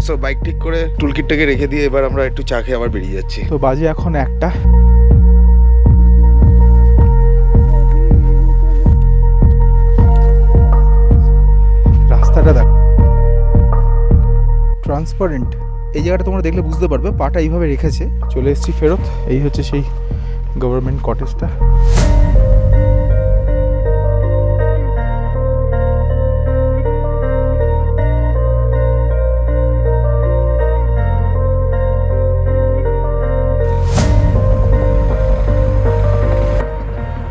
So bike ঠিক করে টুলকিটটাকে রেখে দিয়ে এবার আমরা একটু চা খেয়ে আবার বেরিয়ে যাচ্ছি। তো বাজে এখন 1টা। রাস্তাটা দেখ, ট্রান্সপারেন্ট। এই জায়গাটা তোমরা দেখলে বুঝতে পারবে, পাটা এইভাবে রেখেছে। চলে এসেছি ফেরত। এই হচ্ছে সেই গভর্নমেন্ট কটেজটা।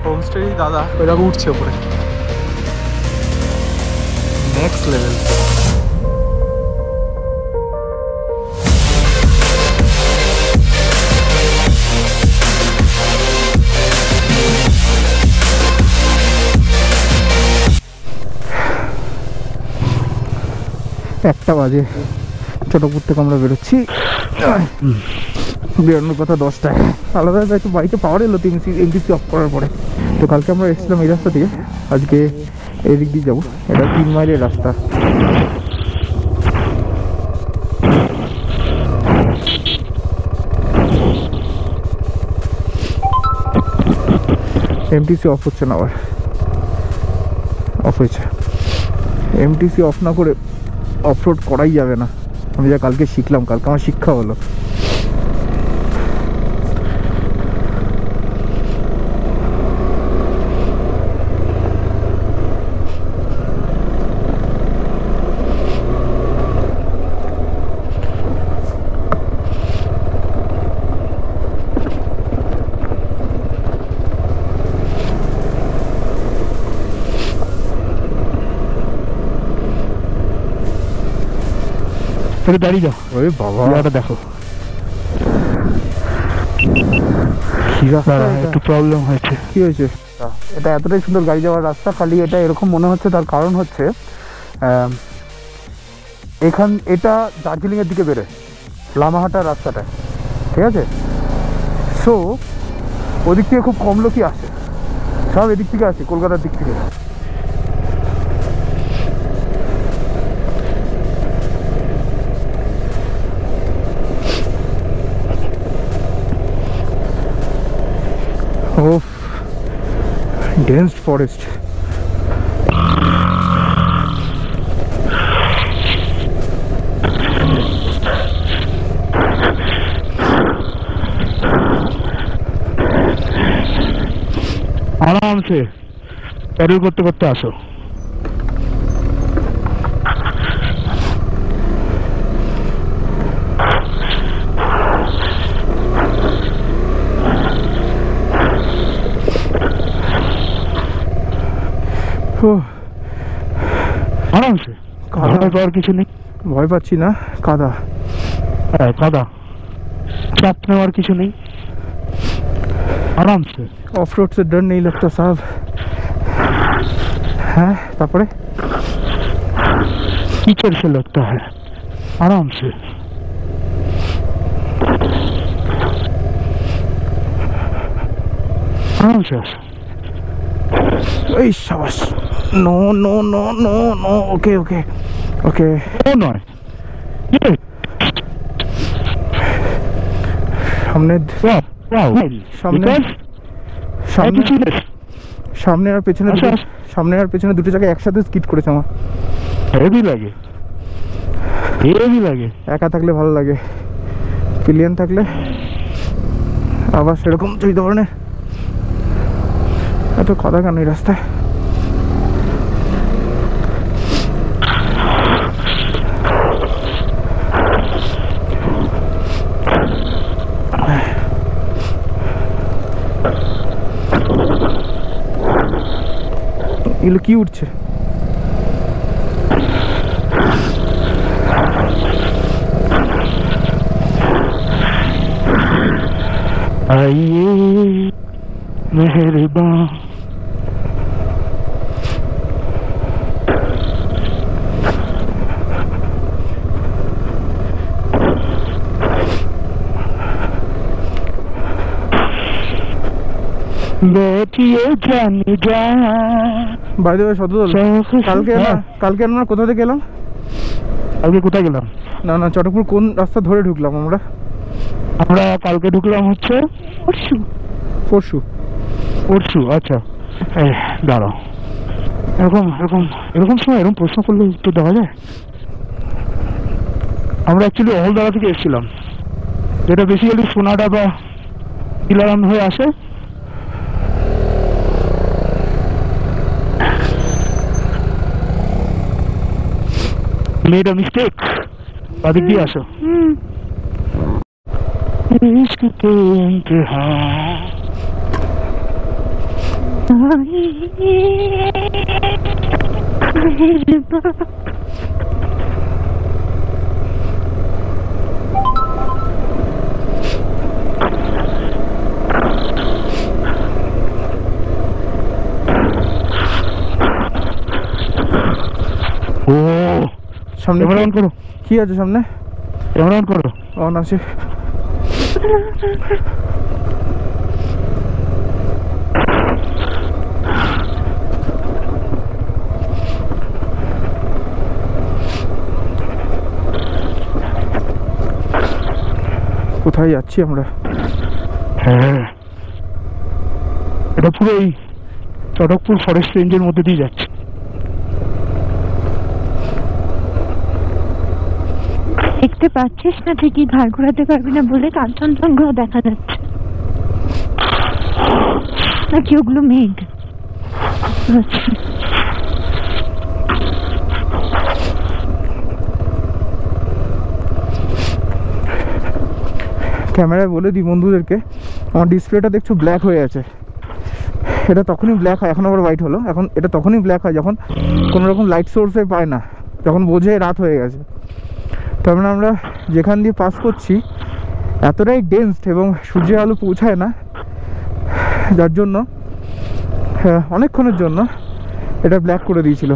হোমস্টে দাদা ওইরকম উঠছে ওপরে, নেক্সট লেভেল। একটা বাজে, ছোটপুর থেকে আমরা বেরোচ্ছি। বেরোনোর কথা 10টায়। আলাদা একটু বাইকে পাওয়ার এলো এমটিসি অফ করার পরে। তো কালকে আমরা এসেছিলাম এই রাস্তা দিয়ে, আজকে এদিক দিয়ে যাবো। এটা 3 মাইলের রাস্তা। এমটিসি অফ হচ্ছে না, আবার অফ হয়েছে। এমটিসি অফ না করে অফরোড করাই যাবে না। আমি যা কালকে শিখলাম, কালকে আমার শিক্ষা হলো। দাঁড়িয়ে যাও। ওরে বাবা, দেখো একটু প্রবলেম হয়েছে। কি হয়েছে? এটা এতটাই সুন্দর গাড়ি যাওয়ার রাস্তা, খালি এটা এরকম মনে হচ্ছে। তার কারণ হচ্ছে এটা দার্জিলিংয়ের দিকে বেরোয়, লামাহাটার রাস্তাটা, ঠিক আছে? সো ওদিক থেকে খুব কম লোকই আসে, সব এদিক থেকে আসে, কলকাতার দিক থেকে। Of dense forest. আরামসে প্যাডেল করতে করতে আসো। আরামসে, ভয় পাওয়ার কিছু নেই। ভয় পাচ্ছি না, কাদা। হ্যাঁ কাদা, চাপ নেওয়ার কিছু নেই, আরামসে। ऑफ रोड से डर नहीं लगता साहब। हाँ तापरे कीचड़ से लगता है, आराम से। आराम से। ओए शाबाश। No no no no no, okay okay okay. No ये हमने সামনে সামনে আর পেছনে, সামনে আর পেছনে দুটো জায়গায় একসাথে স্কিড করেছে। আমার হেভি লাগে, হেভি লাগে। একা থাকলে ভালো লাগে, পিলিয়ন থাকলে আবার সেরকম দুই ধরনের। এত কথা কেন এই রাস্তায়? এগুলো কি উঠছে? आइए मेहरबान। बैठिए जाने जा। बाय द वे শতদল, কালকে আমরা কোথা থেকে এলাম? কালকে কোথায় গেলাম? না না, চটকপুর কোন রাস্তা ধরে ঢুকলাম আমরা? আমরা কালকে ঢুকলাম হচ্ছে পরশু পরশু পরশু। আচ্ছা দাঁড়াও, এরকম এরকম এরকম সময় এরকম প্রশ্ন করলে উত্তর দেওয়া যায়? আমরা অ্যাকচুয়ালি অহলদারা থেকে এসেছিলাম, যেটা বেসিক্যালি সোনাডা বা দিলারাম হয়ে আসে। মেড আ মিস্টেক, বাদিক দিয়ে আসো। इश्क के इंतहा ও সামনে ক্যামেরা অন করো। কি আছে সামনে? ক্যামেরা অন করো। অন আছে। কোথায় যাচ্ছি আমরা? হ্যাঁ, এটা পুরো এই চটকপুর ফরেস্ট রেঞ্জের মধ্যে দিয়ে যাচ্ছে। দেখতে পাচ্ছিস না ঠিকই, ঘাড় ঘোরাতে পারবি না বলে কাঞ্চনজঙ্ঘা দেখা যাচ্ছে নাকি ওগুলো মেঘ? ক্যামেরায় বলে দিই বন্ধুদেরকে, আমার ডিসপ্লেটা দেখছো ব্ল্যাক হয়ে আছে। এটা তখনই ব্ল্যাক হয়, এখন আবার হোয়াইট হলো। এখন এটা তখনই ব্ল্যাক হয় যখন কোনো রকম লাইট সোর্সে পায় না, যখন বোঝে রাত হয়ে গেছে। তার মানে আমরা যেখান দিয়ে পাস করছি এতটাই ডেন্সড এবং সূর্যের আলো পৌঁছায় না, যার জন্য অনেকক্ষণের জন্য এটা ব্ল্যাক করে দিয়েছিল।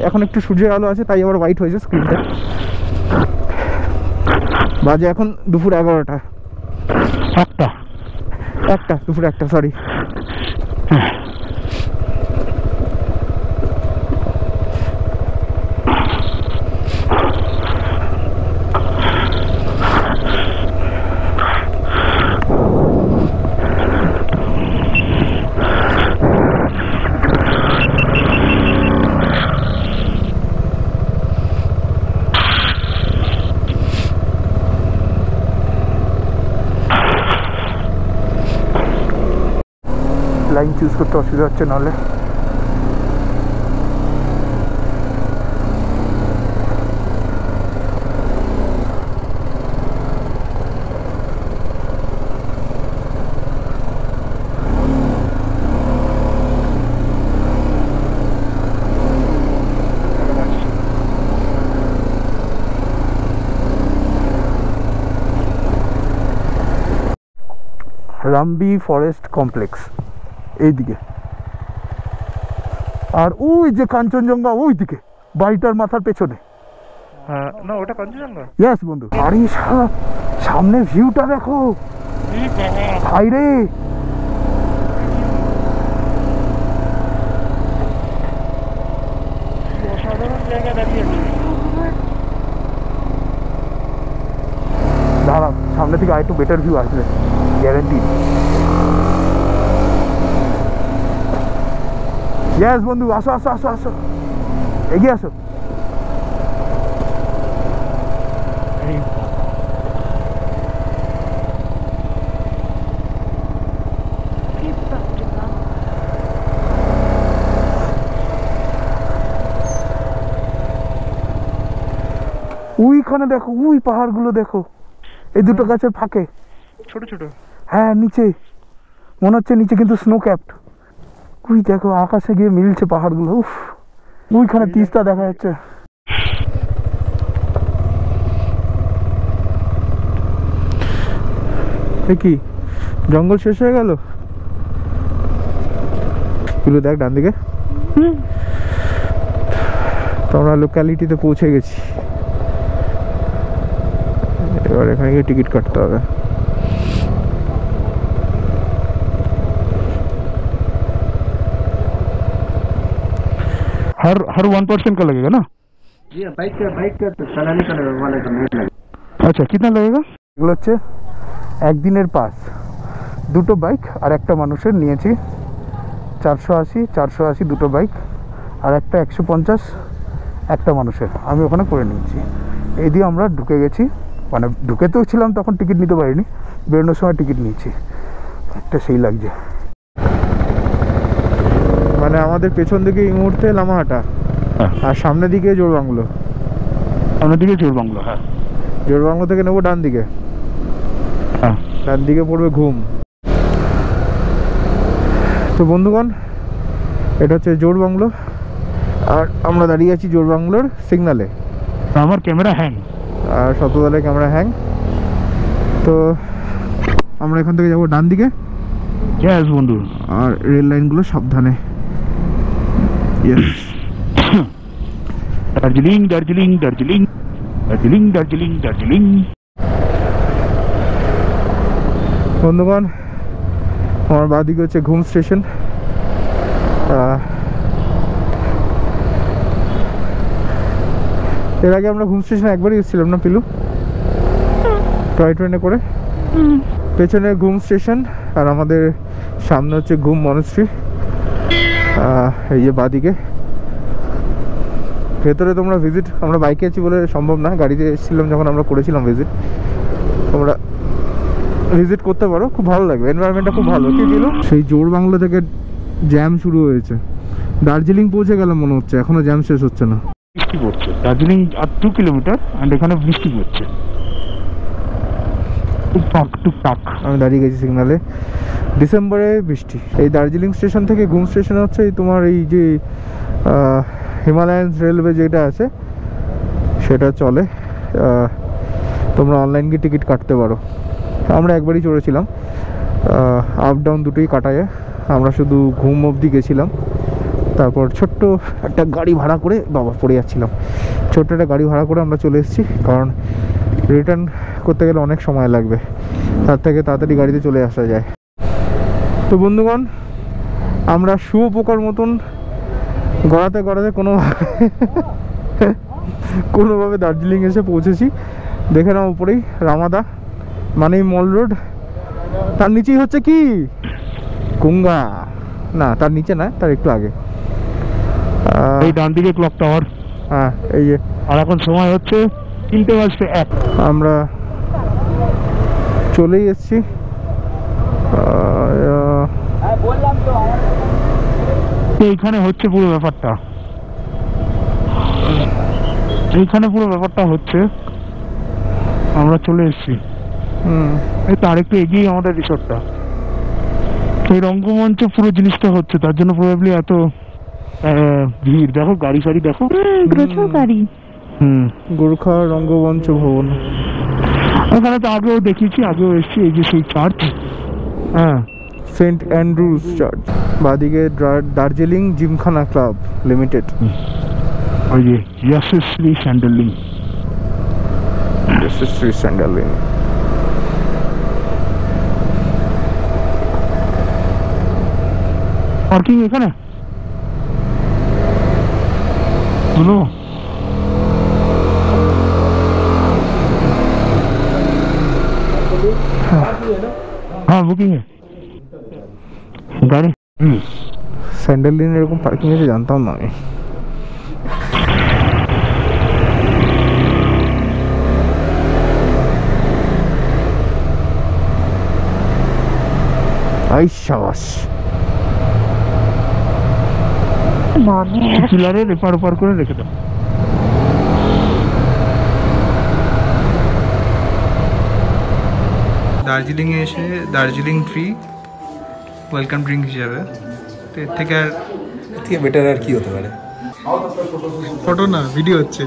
এখন একটু সূর্যের আলো আছে, তাই আবার হোয়াইট হয়েছে স্ক্রিনটা। বাজে এখন দুপুর 11টা, দুপুর 1টা, সরি। লাইন চুজ করতে অসুবিধা হচ্ছে নাহলে। রামবি ফরেস্ট কমপ্লেক্স এইদিকে, আর ওই যে কাঞ্চনজঙ্ঘা ওই দিকে বাড়িটার মাথার পেছনে। না, ওটা কাঞ্চনজঙ্ঘা। ইয়েস বন্ধু। আরে সামনে ভিউটা দেখো ভাই রে। অসাধারণ জায়গা দাঁড়িয়ে আছে। দাঁড়া, সামনে থেকে আরেকটু বেটার ভিউ আসবে গ্যারান্টি। ইয়েস বন্ধু, আসো আসো আসো আসো, এগিয়ে আসো। ওইখানে দেখো, ওই পাহাড়গুলো দেখো, এই দুটো গাছের ফাঁকে ছোট ছোট। হ্যাঁ, নিচে মনে হচ্ছে নিচে কিন্তু স্নো ক্যাপড। ওই দেখো আকাশে গিয়ে মিলছে পাহাড়গুলো। উফ, ওইখানে তিস্তা দেখা যাচ্ছে। কি জঙ্গল শেষ হয়ে গেল? তুলে দেখ ডান দিকে, তো আমরা লোকালিটিতে পৌঁছে গেছি। এবার এখানে গিয়ে টিকিট কাটতে হবে। हर 1% का लगेगा ना? আচ্ছা কিতনা লাগেগা? এগুলো হচ্ছে একদিনের পাস, দুটো বাইক আর একটা মানুষের নিয়েছি 480 দুটো বাইক আর একটা 150 একটা মানুষের, আমি ওখানে করে নিয়েছি। এই দিয়ে আমরা ঢুকে গেছি, মানে ঢুকেতেও ছিলাম তখন টিকিট নিতে পারিনি, বেরোনোর সময় টিকিট নিয়েছি। একটা সেই লাগছে, মানে আমাদের পেছন দিকে এই মুহূর্তে লামাহাটা আর সামনের দিকে জোড়বাংলো। সামনের দিকে জোড়বাংলো, হ্যাঁ জোড়বাংলো থেকে নেবো ডান দিকে, হ্যাঁ ডান দিকে পড়বে ঘুম। তো বন্ধুগণ এটা হচ্ছে জোড়বাংলো আর আমরা দাঁড়িয়ে আছি জোড়বাংলোর সিগনালে। আমার ক্যামেরা হ্যাং আর শতদলের ক্যামেরা হ্যাং। তো আমরা এখান থেকে যাবো ডান দিকে, গ্যাস বন্ধু, আর রেল লাইনগুলো সাবধানে। দার্জিলিং দার্জিলিং দার্জিলিং দার্জিলিং দার্জিলিং দার্জিলিং। বন্ধুগণ আমার বাদিকে হচ্ছে ঘুম স্টেশন। এর আগে আমরা ঘুম স্টেশনে একবারই এসেছিলাম না পিলু, টয় ট্রেনে করে। পেছনে ঘুম স্টেশন আর আমাদের সামনে হচ্ছে ঘুম মনস্ট্রি। এই যে বাদিকে ভেতরে তোমরা ভিজিট, আমরা বাইকে আছি বলে সম্ভব না, গাড়িতে এসেছিলাম যখন আমরা করেছিলাম ভিজিট, তোমরা ভিজিট করতে পারো, খুব ভালো লাগবে, এনভায়রনমেন্টটা খুব ভালো। কি ছিল সেই জোড়বাংলো থেকে জ্যাম শুরু হয়েছে, দার্জিলিং পৌঁছে গেলাম মনে হচ্ছে, এখনো জ্যাম শেষ হচ্ছে না। বৃষ্টি পড়ছে, দার্জিলিং আর 2 কিলোমিটার আর এখানে বৃষ্টি পড়ছে টুকটাক টুকটাক। আমি দাঁড়িয়ে গেছি সিগনালে, ডিসেম্বরে বৃষ্টি। এই দার্জিলিং স্টেশন থেকে ঘুম স্টেশন হচ্ছে এই তোমার এই যে হিমালয়ান রেলওয়ে যেটা আছে সেটা চলে, তোমরা অনলাইন গিয়ে টিকিট কাটতে পারো। আমরা একবারই চড়েছিলাম, আপ ডাউন দুটোই কাটা যায়। আমরা শুধু ঘুম অবধি গেছিলাম, তারপর ছোট্ট একটা গাড়ি ভাড়া করে, বাবা পড়ে যাচ্ছিলাম, ছোট্ট একটা গাড়ি ভাড়া করে আমরা চলে এসেছি, কারণ রিটার্ন করতে গেলে অনেক সময় লাগবে, তার থেকে তাড়াতাড়ি গাড়িতে চলে আসা যায়। তো বন্ধুগণ আমরা শুয়োপোকার মতন গড়াতে গড়াতে কোনোভাবে দার্জিলিং এসে পৌঁছেছি। দেখে নাও উপরেই রামাদা মানেই মল রোড, তার নিচেই হচ্ছে কি কুঙ্গা, না তার নিচে না, তার একটু আগে এই ডান দিকে ক্লক টাওয়ার। হ্যাঁ এই যে, আর এখন সময় হচ্ছে 3:01। আমরা চলেই এসছি। এইখানে হচ্ছে পুরো ব্যাপারটা, এইখানে পুরো ব্যাপারটা হচ্ছে, আমরা চলে এসছি। এই তো আরেকটু এগিয়ে আমাদের রিসোর্টটা, এই রঙ্গমঞ্চ পুরো জিনিসটা হচ্ছে, তার জন্য প্রবাবলি এত ভিড়। দেখো গাড়ি ফাড়ি দেখো, প্রচুর গাড়ি। গোর্খা রঙ্গমঞ্চ ভবন, ওখানে তো আগেও দেখিয়েছি, আগেও এসেছি। এই যে সেই চার্চ, হ্যাঁ সেন্ট অ্যান্ড্রুজ চার্চ। বাদিকে দার্জিলিং জিমখানা ক্লাব লিমিটেড, ওই যে যশস্বী স্যান্ডেলিং, যশস্বী স্যান্ডেলিং। পার্কিং এখানে হলো, हाँ बुकिंग है गाड़ी। স্যান্ডেলিন এরকম পার্কিং আছে জানতাম না আমি। আই সাবাস, পিলারের এপার ওপার করে রেখে দাও। দার্জিলিংয়ে এসে দার্জিলিং ট্রি ওয়েলকাম ড্রিঙ্ক হিসাবে, তো এর থেকে আর বেটার আর কি হতে পারে। ফটো না ভিডিও হচ্ছে।